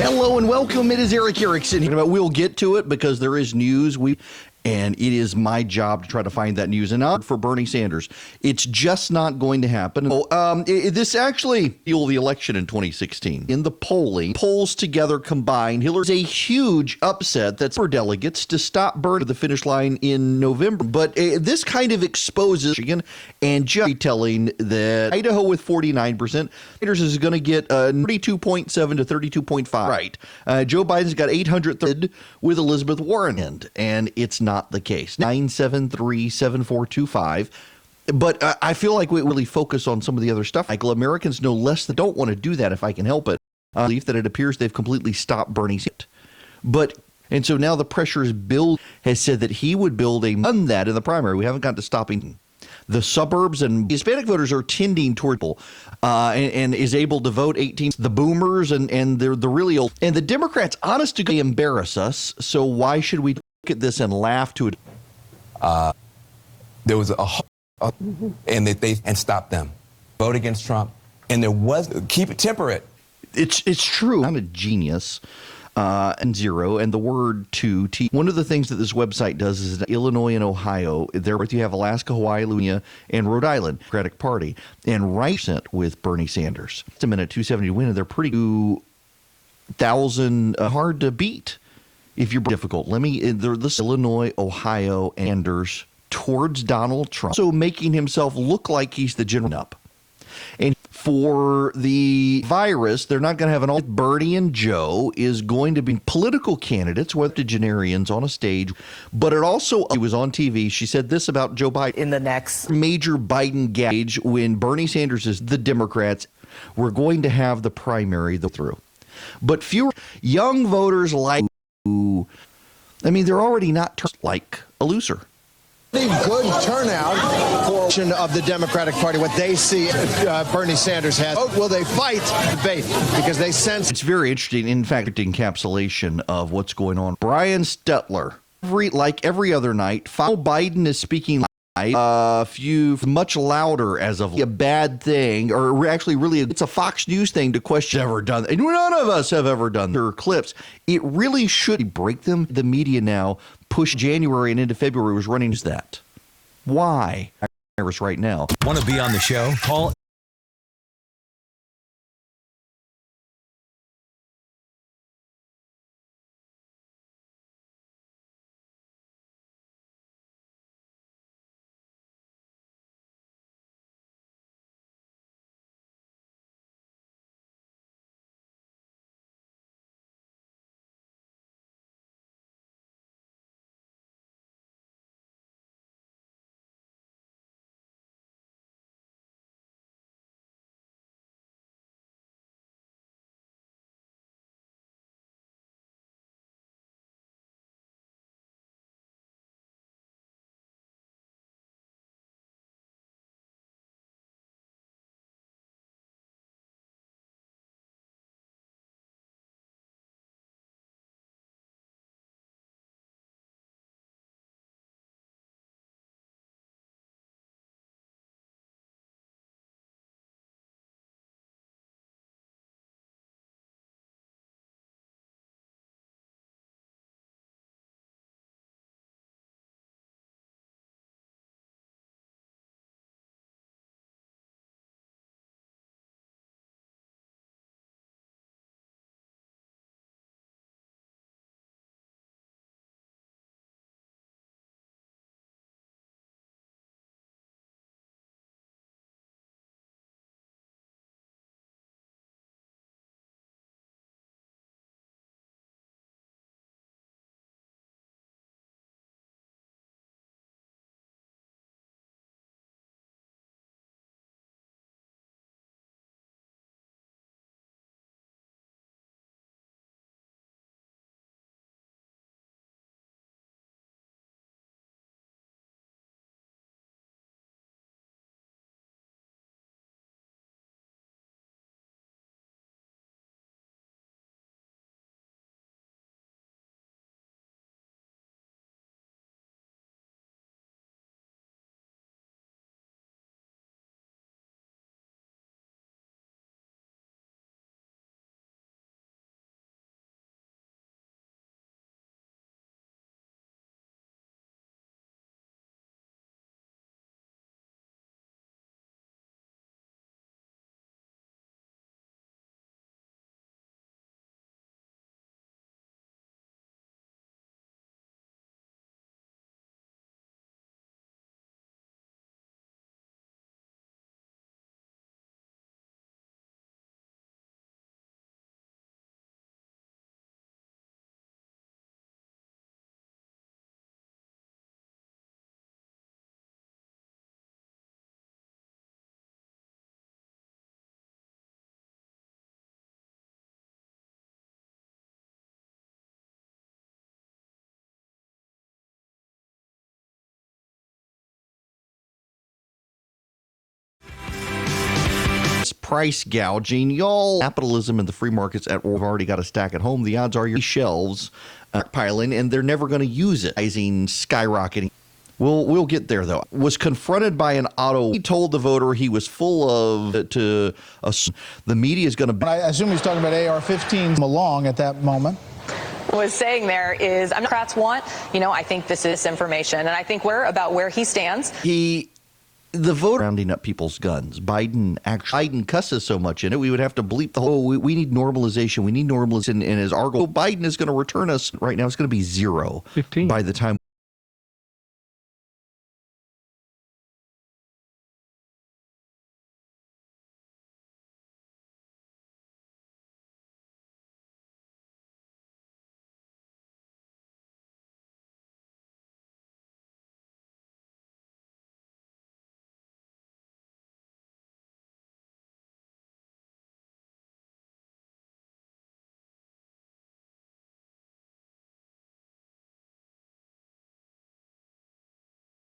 Hello and welcome. It is Erick Erickson. We'll get to it because there is news. And it is my job to try to find that news. And not for Bernie Sanders. It's just not going to happen. This actually fueled the election in 2016. In the polls together combined, Hillary's a huge upset that's for delegates to stop Bernie at the finish line in November. But this kind of exposes Michigan and just telling that Idaho with 49%, Sanders is going to get 32.7 to 32.5. Right. Joe Biden's got 800 with Elizabeth Warren. And it's not the case. 973-7425. But I feel like we really focus on some of the other stuff. Michael, Americans know less that don't want to do that if I can help it. Belief that it appears they've completely stopped Bernie Sanders. And so now the pressure is Bill has said that he would build done that in the primary. We haven't gotten to stopping the suburbs, and Hispanic voters are tending toward and is able to vote 18. The boomers and they're the really old. And the Democrats, honest to God, embarrass us. So why should we look at this and laugh to it? There was and they stop them. Vote against Trump. And there was temper it. It's true. I'm a genius. And zero and the word two. One of the things that this website does is that Illinois and Ohio, there you have Alaska, Hawaii, Louisiana, and Rhode Island, Democratic Party, and right with Bernie Sanders. It's a minute 270 to win, and they're pretty 2,000 hard to beat. If you're difficult, this Illinois, Ohio, and Sanders towards Donald Trump, so making himself look like he's the general up. And for the virus, they're not going to have an Bernie and Joe is going to be political candidates, whether generians on a stage. But it also, she was on TV. She said this about Joe Biden. In the next major Biden gauge, when Bernie Sanders is the Democrats, we're going to have the primary through. But fewer young voters they're already not like a loser. Good turnout for of the Democratic Party. What they see Bernie Sanders has. Will they fight debate? Because they sense it's very interesting. In fact, encapsulation of what's going on. Brian Stetler, like every other night, Biden is speaking much louder as of a bad thing, or actually really it's a Fox News thing to question ever done. And none of us have ever done their clips. It really should break them. The media now push January and into February was running that. Why? Right now. Want to be on the show? Call price gouging. Y'all, capitalism and the free markets at war have already got a stack at home. The odds are your shelves piling, and they're never going to use it. Skyrocketing. We'll get there, though. Was confronted by an auto. He told the voter he was full of the media is going to. I assume he's talking about AR-15s along at that moment. Was saying there is, Democrats want, I think this is information, and I think about where he stands. The voter rounding up people's guns. Biden cusses so much in it, we would have to bleep the whole. We need normalization. We need normalization. And as Biden is going to return us right now, it's going to be 0 by the time.